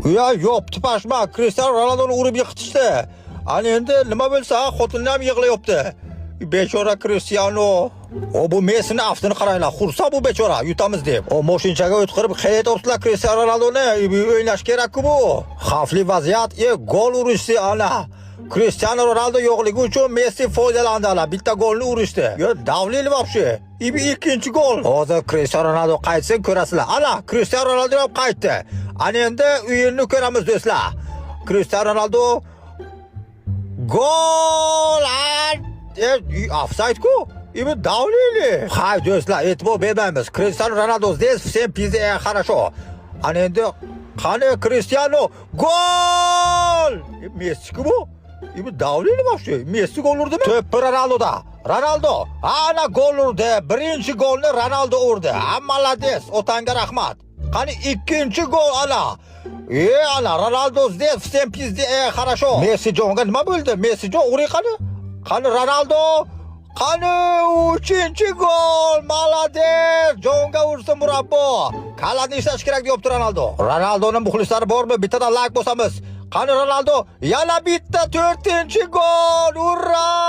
Ya yopti pashma, Cristiano Ronaldoni urib yiqitishdi. Ana endi nima bo'lsa, xotinni ham yig'layapti. Bechora Cristiano. O bu Messining aftini qaranglar. Xursa bu bechora, yutamiz deb. O moshinchaga o'tqirib qaytayaptilar Cristiano Ronaldoni. O'ynash kerak-ku bu. Xavfli vaziyat, gol urishdi ana. Cristiano Ronaldo yo'qligi uchun Messi foydalandilar. Bitta golni urishdi. Yo, davleli вообще. Ikkinchi gol. Hozir Cristiano Ronaldo qaytsin ko'rasizlar. Ana, Cristiano Ronaldo ham qaytdi. Ana endi o'yinni ko'ramiz do'stlar. Cristiano Ronaldo gol! Offside-ku. Imi davleli. Hay do'stlar, e'tibor bermaymiz. Cristiano Ronaldo здесь всем пиздец хорошо. Ana endi qani Cristiano gol! Messi-ku bu. Imi davleli вообще. Messi gol urdimi? To'p Ronaldoda. Ronaldo ana gol urdi. Birinchi golni Ronaldo urdi. Молодец, otanga rahmat. Qani ikkinchi gol ana. Ana Ronaldo здесь всем пиздец хорошо. Messi jonga nima bo'ldi? Messi jon uri qani? Qani Ronaldo? Qani uchinchi gol. Молодец. Jonga ursa murabbo. Qaladni ishlash kerak deyapti Ronaldo. Ronaldoning muxlislari bormi? Bittadan like bosamiz. Qani Ronaldo yana bitta 4-chi gol. Urra!